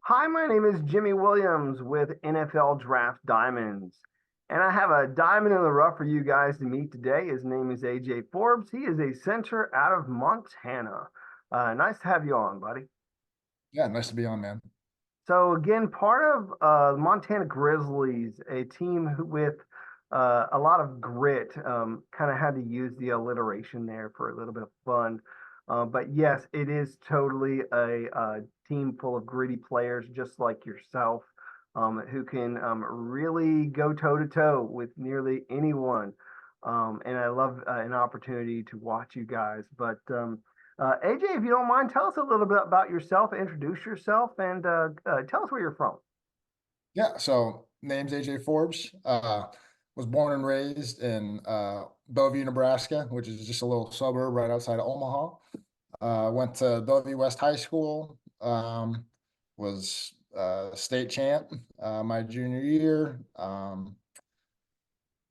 Hi, my name is Jimmy Williams with NFL Draft Diamonds. And I have a diamond in the rough for you guys to meet today. His name is AJ Forbes. He is a center out of Montana. Nice to have you on, buddy. Yeah, nice to be on, man. So, again, part of Montana Grizzlies, a team with a lot of grit, kind of had to use the alliteration there for a little bit of fun. But yes, it is totally a team full of gritty players, just like yourself, who can really go toe to toe with nearly anyone. And I love an opportunity to watch you guys. But AJ, if you don't mind, tell us a little bit about yourself, introduce yourself, and tell us where you're from. Yeah, so name's AJ Forbes. Was born and raised in Bellevue, Nebraska, which is just a little suburb right outside of Omaha. Went to Bellevue West High School. Was state champ my junior year.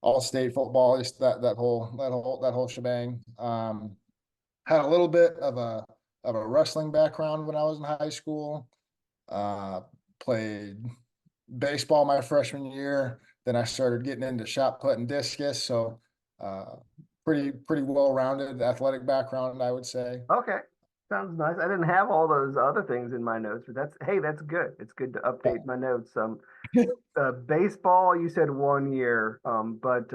All state football, just that whole shebang. Had a little bit of a wrestling background when I was in high school. Uh, Played baseball my freshman year. Then I started getting into shot put and discus. So uh, pretty well rounded athletic background, I would say. Okay, sounds nice. I didn't have all those other things in my notes, but that's hey, that's good. It's good to update my notes. Baseball, you said 1 year, but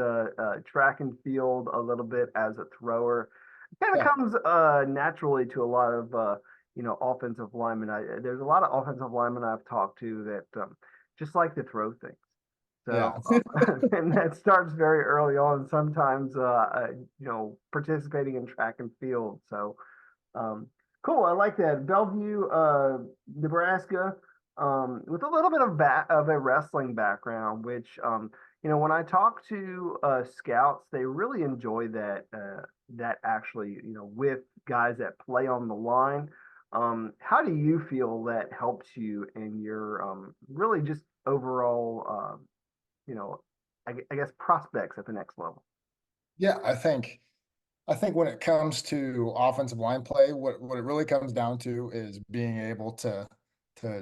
track and field a little bit as a thrower. It kind of Yeah, comes naturally to a lot of offensive linemen. There's a lot of offensive linemen I've talked to that just like to throw things. So yeah, and that starts very early on. Sometimes participating in track and field. So um, cool. I like that. Bellevue, Nebraska, with a little bit of a wrestling background, which when I talk to scouts, they really enjoy that actually, with guys that play on the line. How do you feel that helps you in your really just overall, you know, I guess prospects at the next level? yeah. I think when it comes to offensive line play, what it really comes down to is being able to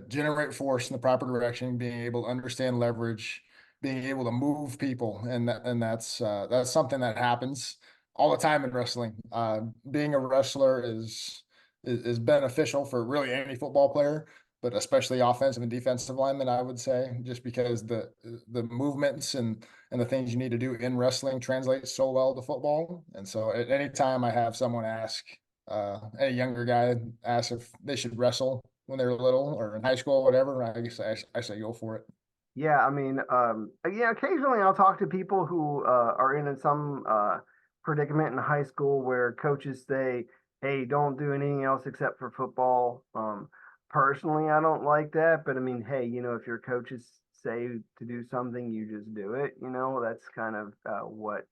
generate force in the proper direction, being able to understand leverage, being able to move people, and that's something that happens all the time in wrestling. Being a wrestler is beneficial for really any football player, but especially offensive and defensive linemen, I would say, just because the movements and the things you need to do in wrestling translate so well to football. And so at any time I have someone ask, any younger guy ask if they should wrestle when they're little or in high school or whatever, I guess I say go for it. Yeah, I mean, yeah, occasionally I'll talk to people who are in some predicament in high school where coaches say, "Hey, don't do anything else except for football." Personally, I don't like that, but I mean, hey, if your coaches say to do something, you just do it. That's kind of what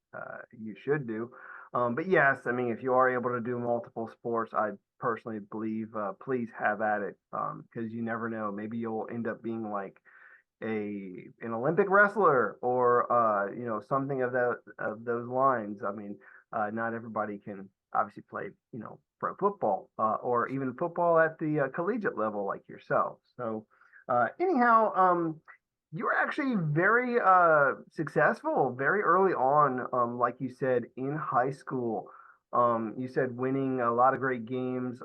you should do. But yes, I mean, if you are able to do multiple sports, I personally believe please have at it because you never know. Maybe you'll end up being like an Olympic wrestler or something of those lines. I mean, not everybody can obviously play pro football or even football at the collegiate level like yourself. So anyhow, you were actually very successful very early on, like you said, in high school. You said winning a lot of great games.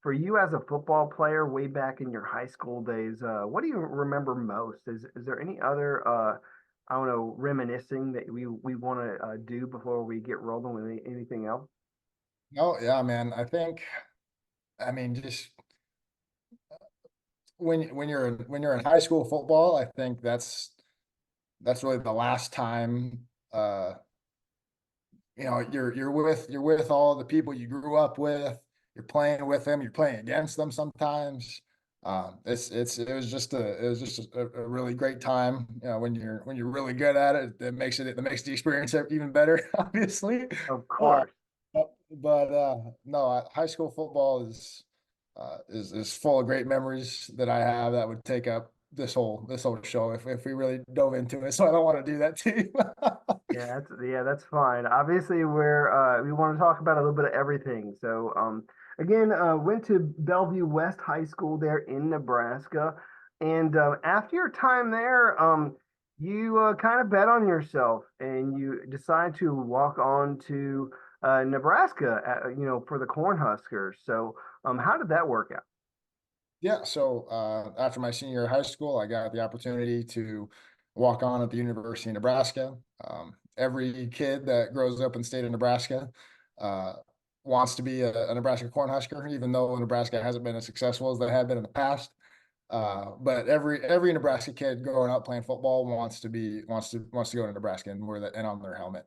For you as a football player way back in your high school days, what do you remember most? Is there any other I don't know reminiscing that we want to do before we get rolling with anything else? Oh yeah, man. I mean, just when you're in high school football, I think that's really the last time you're with all the people you grew up with. You're playing with them. You're playing against them sometimes. It was just a really great time. When you're really good at it, it makes the experience even better, obviously. Of Uh, course. but no, high school football is full of great memories that I have that would take up this whole show if we really dove into it. So I don't want to do that to you. Yeah, that's fine. Obviously, we want to talk about a little bit of everything. So, again, went to Bellevue West High School there in Nebraska. And after your time there, you kind of bet on yourself and you decide to walk on to Nebraska, for the Cornhuskers. So, how did that work out? Yeah, so after my senior year of high school, I got the opportunity to walk on at the University of Nebraska. Every kid that grows up in the state of Nebraska uh, wants to be a Nebraska Cornhusker, even though Nebraska hasn't been as successful as they have been in the past. But every Nebraska kid growing up playing football wants to go to Nebraska and wear that and on their helmet.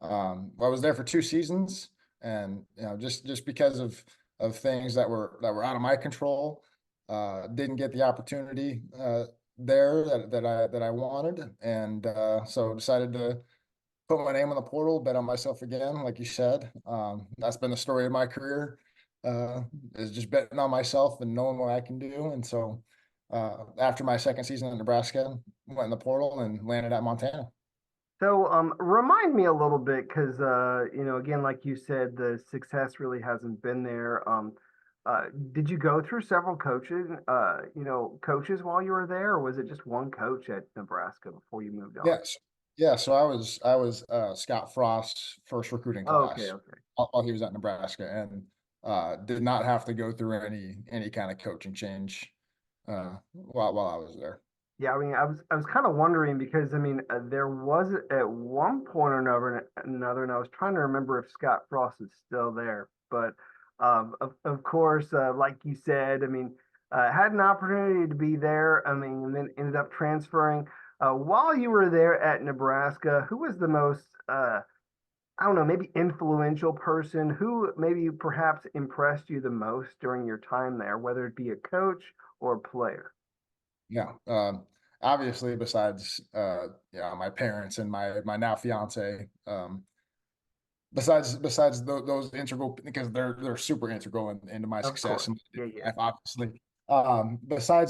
I was there for 2 seasons, and just because of things that were out of my control, didn't get the opportunity there that I wanted, and so decided to put my name on the portal, bet on myself again, like you said. That's been the story of my career, is just betting on myself and knowing what I can do. And so after my second season in Nebraska, went in the portal and landed at Montana. So, remind me a little bit because, again, like you said, the success really hasn't been there. Did you go through several coaches while you were there, or was it just one coach at Nebraska before you moved on? Yes. Yeah, so I was Scott Frost's first recruiting Okay, class okay. while he was at Nebraska, and did not have to go through any kind of coaching change while I was there. Yeah, I mean, I was kind of wondering because I mean, there was at one point or another, and I was trying to remember if Scott Frost is still there. But of course, like you said, I mean, had an opportunity to be there. I mean, and then ended up transferring. While you were there at Nebraska, who was the most, I don't know, maybe influential person who maybe perhaps impressed you the most during your time there, whether it be a coach or a player? Yeah. Obviously, besides my parents and my now fiance, besides those integral, because they're super integral into my Of success course. and Yeah, yeah. life, obviously.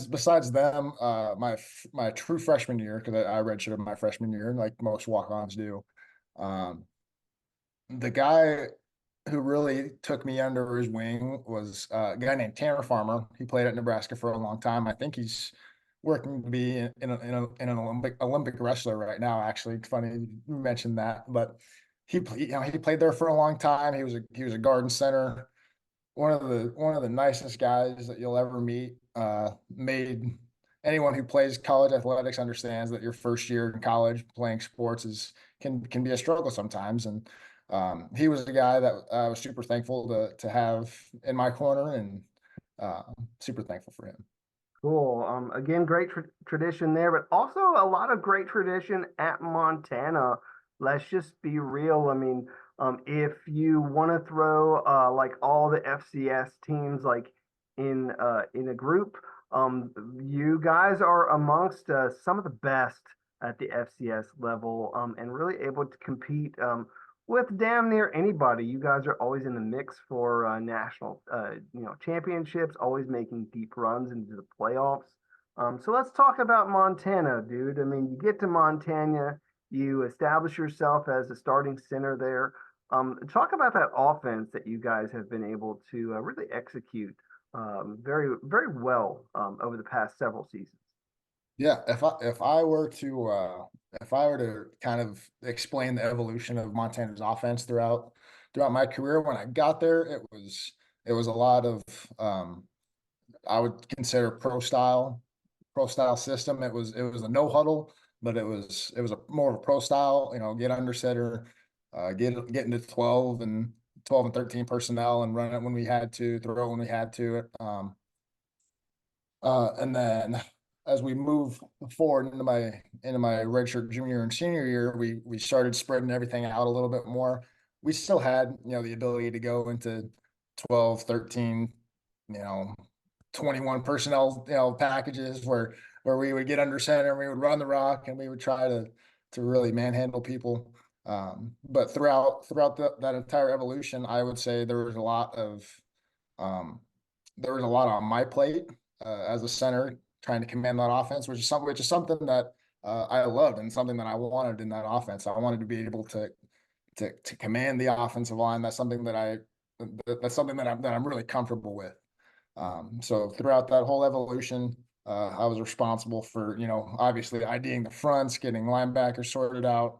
Besides them, my true freshman year, because I redshirted my freshman year, like most walk-ons do. Um, the guy who really took me under his wing was a guy named Tanner Farmer. He played at Nebraska for a long time. I think he's working to be in an Olympic wrestler right now. Actually, it's funny you mentioned that, but he played there for a long time. He was a garden center, one of the nicest guys that you'll ever meet. Made anyone who plays college athletics understands that your first year in college playing sports can be a struggle sometimes. And he was the guy that I was super thankful to have in my corner, and uh, super thankful for him. Cool. Again, great tradition there, but also a lot of great tradition at Montana. Let's just be real. I mean, if you want to throw like all the FCS teams like in a group, you guys are amongst some of the best at the FCS level, and really able to compete with damn near anybody. You guys are always in the mix for national, championships, always making deep runs into the playoffs. So let's talk about Montana, dude. I mean, you get to Montana, you establish yourself as a starting center there. Talk about that offense that you guys have been able to really execute very, very well over the past several seasons. Yeah, if I were to kind of explain the evolution of Montana's offense throughout my career, when I got there, it was a lot of I would consider pro style system. It was a no huddle, but it was a more of a pro style. Get under center, get into 12 and 13 personnel and run it when we had to, throw it when we had to. And then as we move forward into my redshirt junior and senior year, we started spreading everything out a little bit more. We still had, the ability to go into 12, 13, you know, 21 personnel, packages where we would get under center and we would run the rock and we would try to really manhandle people. But throughout that entire evolution, I would say um, there was a lot on my plate as a center trying to command that offense, which is something that I loved and something that I wanted in that offense. I wanted to be able to command the offensive line. That's something that I'm really comfortable with. So throughout that whole evolution, I was responsible for, obviously IDing the fronts, getting linebackers sorted out,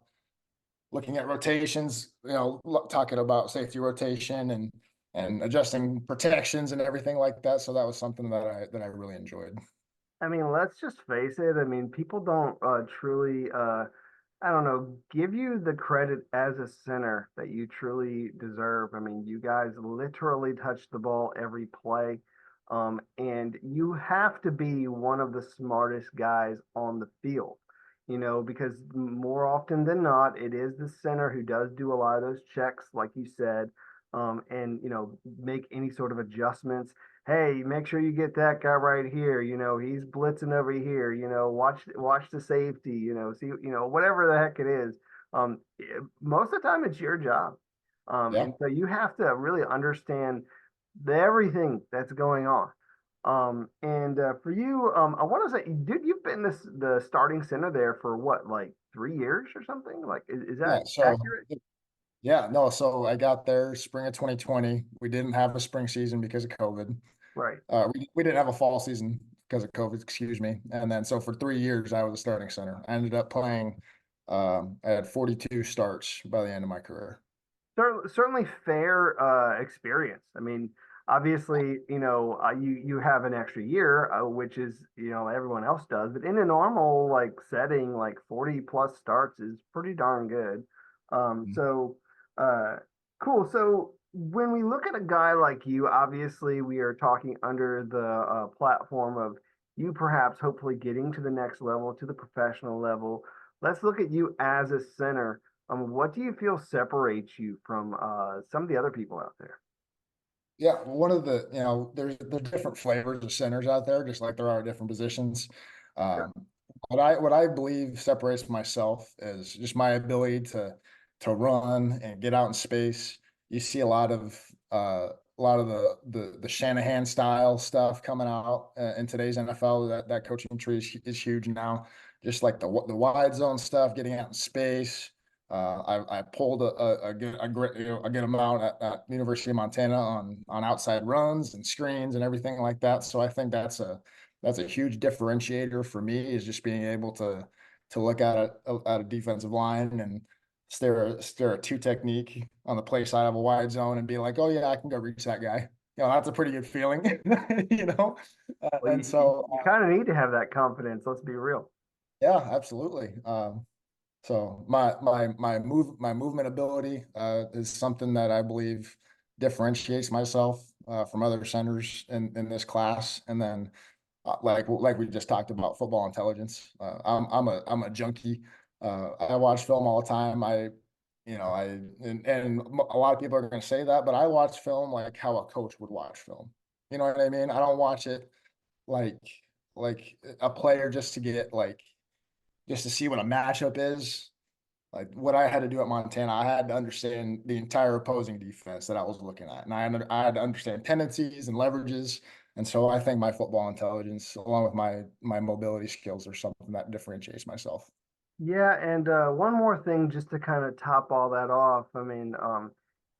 looking at rotations, talking about safety rotation and adjusting protections and everything like that. So that was something that I really enjoyed. I mean, let's just face it. I mean, people don't truly, I don't know, give you the credit as a center that you truly deserve. I mean, you guys literally touch the ball every play. And you have to be one of the smartest guys on the field, because more often than not, it is the center who does do a lot of those checks, like you said, and, make any sort of adjustments. Hey, make sure you get that guy right here. He's blitzing over here. Watch the safety. See, whatever the heck it is. Most of the time, it's your job, and Yeah. so you have to really understand everything that's going on. And for you, I want to say, dude, you've been the starting center there for what, like 3 years or something? Like, is Yeah. that So accurate? yeah, no, so I got there spring of 2020. We didn't have a spring season because of COVID. Right. We didn't have a fall season because of COVID, excuse me. And then so for 3 years, I was a starting center. I ended up playing. I had 42 starts by the end of my career. Certainly fair experience. I mean, obviously, you have an extra year, which is everyone else does, but in a normal like setting, like 40 plus starts is pretty darn good. So uh, cool. So when we look at a guy like you, obviously we are talking under the platform of you perhaps hopefully getting to the next level, to the professional level. Let's look at you as a center. What do you feel separates you from some of the other people out there? Yeah, one of the, there's different flavors of centers out there, just like there are different positions. Sure. Um, what I believe separates myself is just my ability to run and get out in space. You see a lot of the Shanahan style stuff coming out in today's NFL. That coaching tree is huge now. Just like the wide zone stuff, getting out in space. I pulled a good amount at University of Montana on outside runs and screens and everything like that. So I think that's a huge differentiator for me, is just being able to look at a defensive line and stare a two technique on the play side of a wide zone and be like, oh yeah, I can go reach that guy. That's a pretty good feeling, you know. Well, And you, so you kind of need to have that confidence. Let's be real. yeah, absolutely. So my movement ability is something that I believe differentiates myself from other centers in this class. And then like we just talked about football intelligence. I'm a junkie. I watch film all the time. And a lot of people are going to say that, but I watch film like how a coach would watch film. You know what I mean? I don't watch it like like a player just to see what a matchup is. Like what I had to do at Montana, I had to understand the entire opposing defense that I was looking at, and I had to understand tendencies and leverages. And so I think my football intelligence, along with my mobility skills, are something that differentiates myself. Yeah, and one more thing just to kind of top all that off. I mean,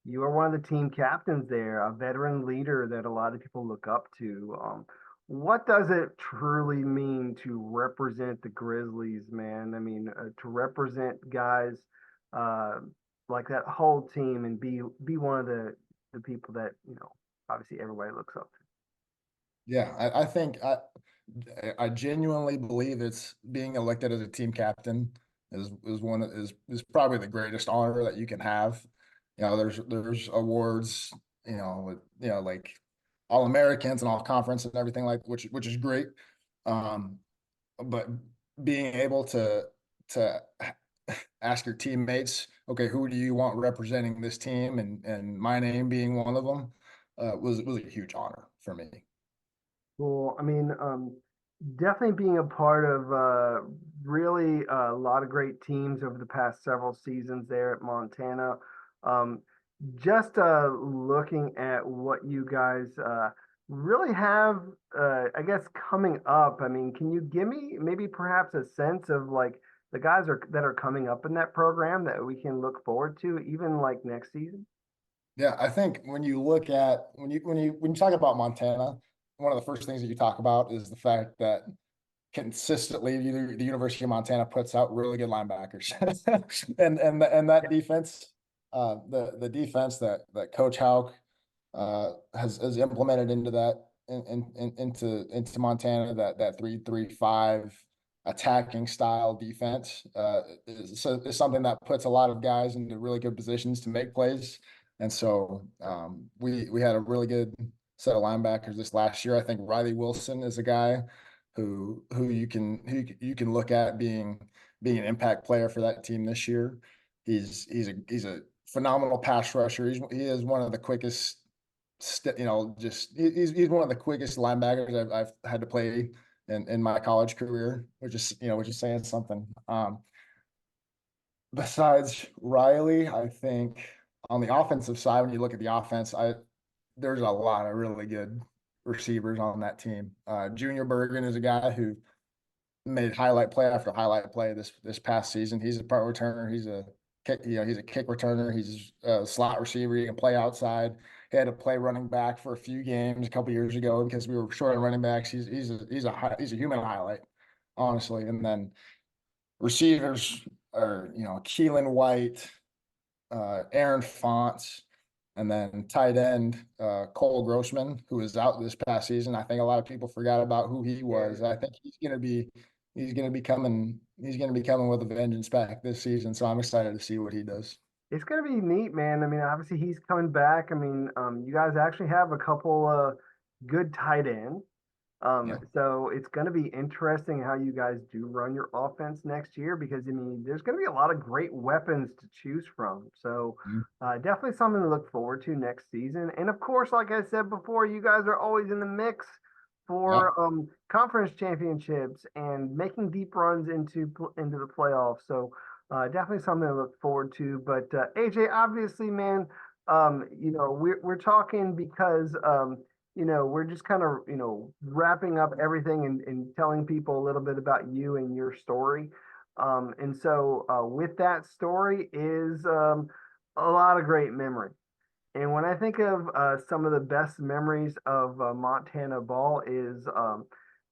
you are one of the team captains there, a veteran leader that a lot of people look up to. What does it truly mean to represent the Grizzlies, man? I mean, to represent guys uh, like that whole team and be one of the people that, obviously everybody looks up to. Yeah, I think I genuinely believe it's being elected as a team captain is probably the greatest honor that you can have. There's awards, like all Americans and all conference and everything, like which is great. Um, but being able to ask your teammates, okay, who do you want representing this team, and my name being one of them, was a huge honor for me. Cool. I mean, definitely being a part of really a lot of great teams over the past several seasons there at Montana. Um, just looking at what you guys really have, I guess, coming up. I mean, can you give me maybe perhaps a sense of like the guys that are coming up in that program that we can look forward to, even like next season? Yeah, I think when you talk about Montana, one of the first things that you talk about is the fact that consistently the University of Montana puts out really good linebackers. And that defense, the defense that Coach Hauk has implemented into that into Montana, that 3-3-5 attacking style defense is something that puts a lot of guys into really good positions to make plays. And so we had a really good set of linebackers this last year. I think Riley Wilson is a guy who you can look at being an impact player for that team this year. He's a phenomenal pass rusher. He is one of the quickest, he's one of the quickest linebackers I've had to play in my college career, which is saying something. Besides Riley, I think on the offensive side, when you look at the offense, there's a lot of really good receivers on that team. Junior Bergen is a guy who made highlight play after highlight play this past season. He's a punt returner. He's a kick returner. He's a slot receiver. He can play outside. He had to play running back for a few games a couple years ago because we were short on running backs. He's a human highlight, honestly. And then receivers are Keelan White, Aaron Fonts, and then tight end Cole Grossman, who was out this past season. I think a lot of people forgot about who he was. Yeah. I think he's gonna be coming with a vengeance back this season. So I'm excited to see what he does. It's gonna be neat, man. I mean, obviously he's coming back. I mean, you guys actually have a couple good tight ends. Yeah. So it's going to be interesting how you guys do run your offense next year because I mean, there's going to be a lot of great weapons to choose from. So Mhm. definitely something to look forward to next season. And of course, like I said before, you guys are always in the mix Yeah. for conference championships and making deep runs into the playoffs. So definitely something to look forward to. But AJ, obviously, man, we're talking because we're just kind of, wrapping up everything and telling people a little bit about you and your story. And so with that story is a lot of great memory. And when I think of some of the best memories of Montana ball is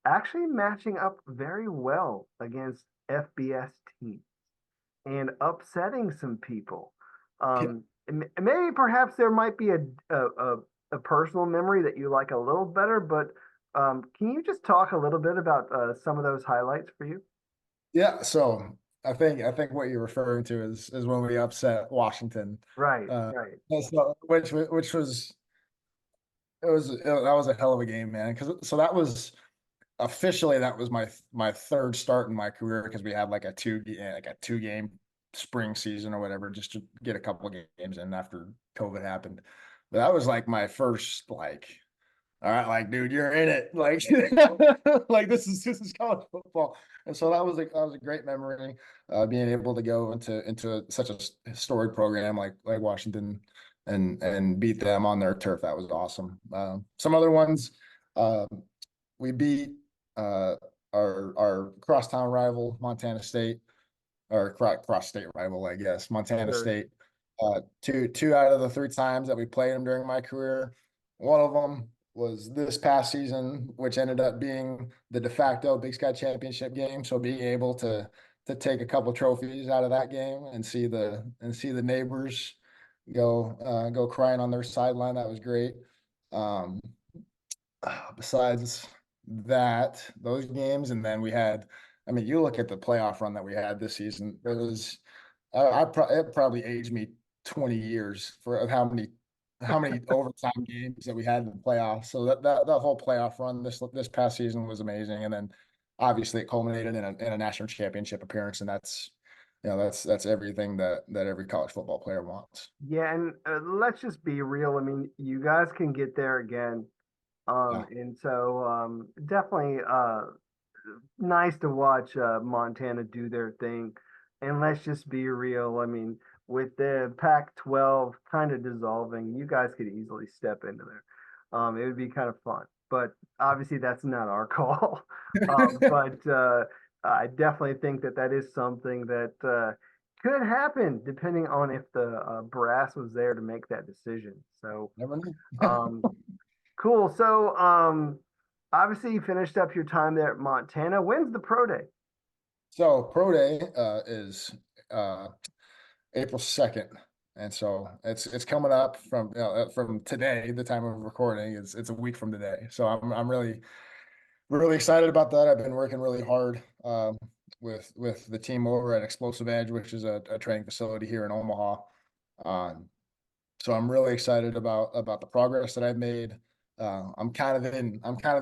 actually matching up very well against FBS teams and upsetting some people. Maybe perhaps there might be a personal memory that you like a little better, but can you just talk a little bit about some of those highlights for you? Yeah. So I think what you're referring to is when we upset Washington. Right, Uh, right. which was that was a hell of a game, man. Because so that was officially that was my third start in my career because we had like a 2 game spring season or whatever just to get a couple of games in after COVID happened. But that was like my first like, all right, like dude, you're in it. Like like this is college football. And so that was a great memory, being able to go into such a historic program like Washington and beat them on their turf. That was awesome. Some other ones, uh, we beat uh, our crosstown rival, Montana State, or cross state rival, I guess, Montana Sure. State. Two out of the 3 times that we played them during my career. One of them was this past season, which ended up being the de facto Big Sky Championship game. So being able to take a couple trophies out of that game and see the neighbors go crying on their sideline, that was great. Um, Besides those games, and then we had, I mean, you look at the playoff run that we had this season, it was, it probably aged me 20 years for of how many overtime games that we had in the playoffs. So that whole playoff run this past season was amazing. And then obviously it culminated in a national championship appearance. And that's everything that every college football player wants. Yeah, and let's just be real. I mean, you guys can get there again. Yeah. And so definitely nice to watch Montana do their thing. And let's just be real. I mean, with the Pac-12 kind of dissolving, you guys could easily step into there. It would be kind of fun, but obviously that's not our call. But I definitely think that that is something that could happen depending on if the brass was there to make that decision. So Never know. um, cool. So Obviously, you finished up your time there at Montana. When's the pro day? So pro day is April 2nd. And so it's coming up from today, the time of recording. It's a week from today. So I'm really excited about that. I've been working really hard with the team over at Explosive Edge, which is a training facility here in Omaha. Um, so I'm really excited about the progress that I've made. I'm kind of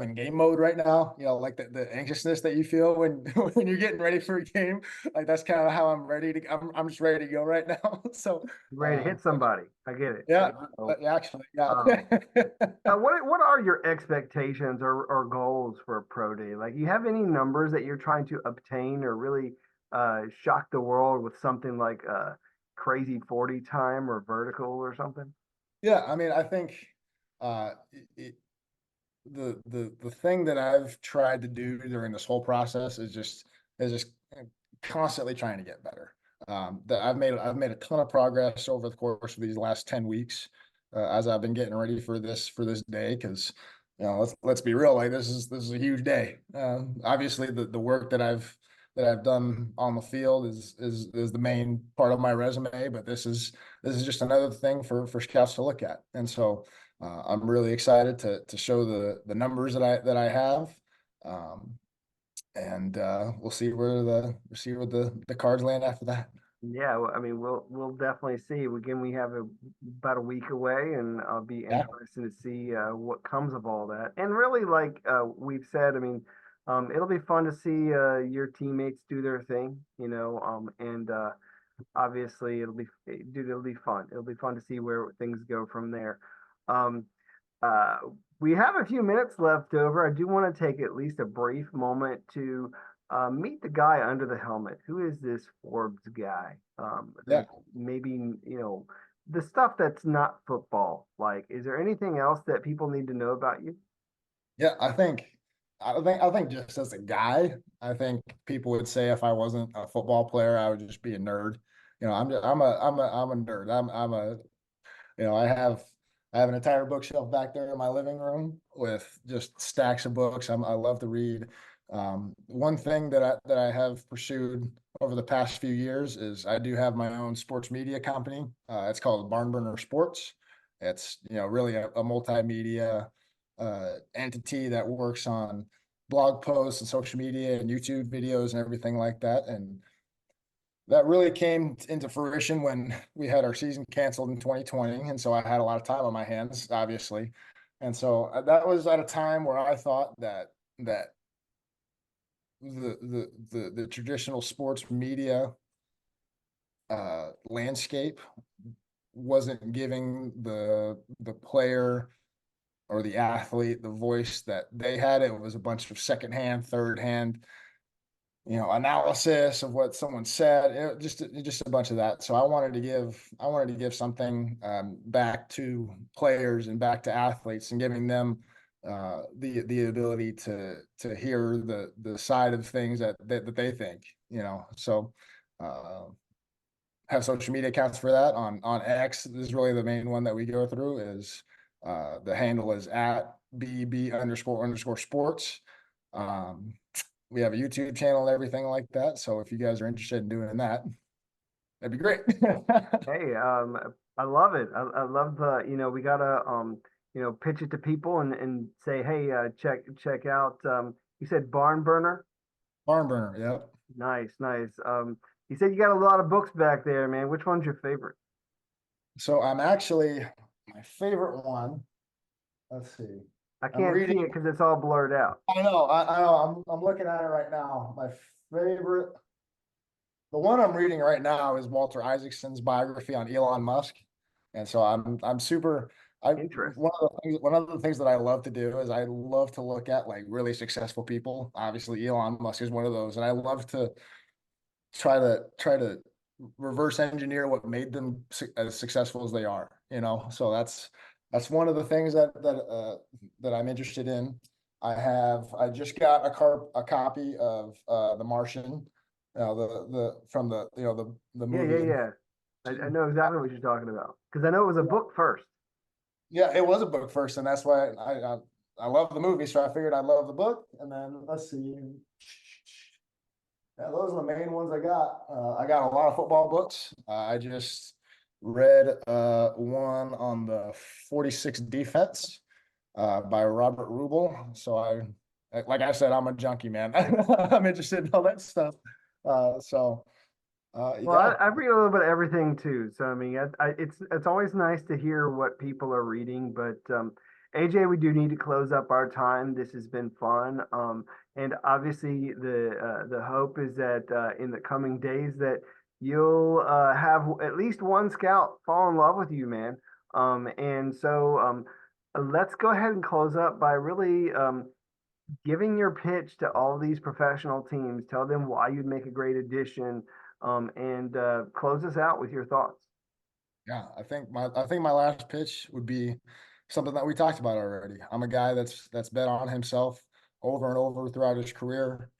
in game mode right now. Like the anxiousness that you feel when when you're getting ready for a game. Like that's kind of how I'm ready to. I'm just ready to go right now. So You ready to hit somebody? I get it. yeah, So, actually, yeah. um, what are your expectations or goals for a pro day? Like, you have any numbers that you're trying to obtain or really shock the world with something like crazy 40 time or vertical or something? Yeah, I mean, I think it, the thing that I've tried to do during this whole process is just constantly trying to get better. That I've made a ton of progress over the course of these last 10 weeks as I've been getting ready for this day because let's be real, like this is a huge day. Obviously the work that I've done on the field is the main part of my resume, but this is just another thing for scouts to look at. And so I'm really excited to show the numbers that I have, um, and we'll see where the cards land after that. Yeah, well, I mean, we'll definitely see. Again, we have about a week away, and I'll be Yeah, interested to see what comes of all that. And really, like we've said, I mean, it'll be fun to see your teammates do their thing, and obviously it'll be fun. It'll be fun to see where things go from there. Um, uh, we have a few minutes left over. I do want to take at least a brief moment to meet the guy under the helmet. Who is this Forbes guy? yeah, That maybe, the stuff that's not football. Like, is there anything else that people need to know about you? yeah. I think just as a guy, I think people would say if I wasn't a football player, I would just be a nerd. I'm a nerd. I'm a I have an entire bookshelf back there in my living room with just stacks of books. I love to read. One thing that I have pursued over the past few years is I do have my own sports media company. It's called Barn Burner Sports. It's really a multimedia entity that works on blog posts and social media and YouTube videos and everything like that. And that really came into fruition when we had our season canceled in 2020, and so I had a lot of time on my hands, obviously. And so that was at a time where I thought that the traditional sports media landscape wasn't giving the player or the athlete the voice that they had. It was a bunch of secondhand, third hand analysis of what someone said, just a bunch of that. So I wanted to give something back to players and back to athletes and giving them the ability to hear the side of things that they think, so uh, have social media accounts for that on X. This is really the main one that we go through is the handle is at @BB__sports. Um, we have a YouTube channel and everything like that. So if you guys are interested in doing that, that'd be great. Hey, I love it. I love the, we gotta, pitch it to people and say, hey, check out, you said Barn Burner? Barn burner. Yep. Nice, nice. You said you got a lot of books back there, man. Which one's your favorite? So I'm actually my favorite one. Let's see. I I'm can't see reading. it because it's all blurred out. I know. I'm looking at it right now. My favorite, the one I'm reading right now is Walter Isaacson's biography on Elon Musk, and so I'm super. I Interesting. one of the things that I love to do is I love to look at like really successful people. Obviously, Elon Musk is one of those, and I love to try to reverse engineer what made them as successful as they are. So that's one of the things that I'm interested in. I just got a copy of The Martian, the from the Yeah, yeah, movie. yeah. I know exactly what you're talking about because I know it was a book first. Yeah, it was a book first, and that's why I love the movie, so I figured I'd love the book. And then let's see. Yeah, those are the main ones I got. I got a lot of football books. I just read one on the 46 defense by Robert Rubel. So like I said, I'm a junkie, man. I'm interested in all that stuff. So Well, yeah, I read a little bit of everything too. So I mean, it's always nice to hear what people are reading. But AJ, we do need to close up our time. This has been fun. And obviously the hope is that in the coming days that you'll have at least one scout fall in love with you, man. And so let's go ahead and close up by really giving your pitch to all these professional teams. Tell them why you'd make a great addition, and close us out with your thoughts. yeah. I think my last pitch would be something that we talked about already. I'm a guy that's bet on himself over and over throughout his career.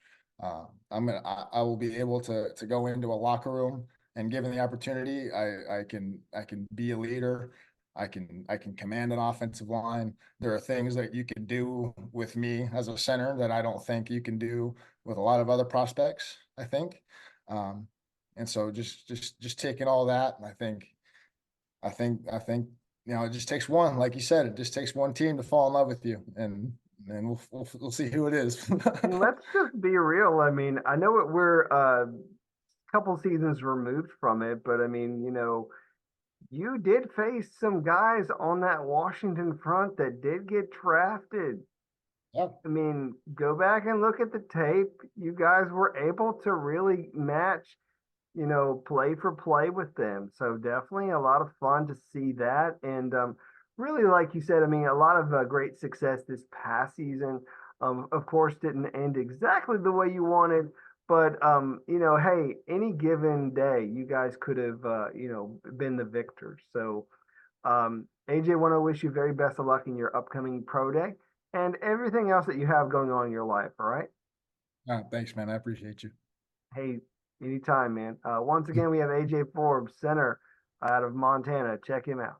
I will be able to go into a locker room, and given the opportunity, I can be a leader. I can command an offensive line. There are things that you can do with me as a center that I don't think you can do with a lot of other prospects, I think. Um, and so just taking all that, and I think it just takes one, like you said, it just takes one team to fall in love with you, and we'll see who it is. And let's just be real. I mean, I know we're a couple seasons removed from it, but I mean, you did face some guys on that Washington front that did get drafted. Yeah, I mean, go back and look at the tape. You guys were able to really match, play for play with them. So definitely a lot of fun to see that. And really, like you said, I mean, a lot of great success this past season. Of course, didn't end exactly the way you wanted, but hey, any given day, you guys could have, been the victors. So AJ, want to wish you very best of luck in your upcoming pro day and everything else that you have going on in your life. All right. thanks, man. I appreciate you. Hey, anytime, man. Once again, we have AJ Forbes, center out of Montana. Check him out.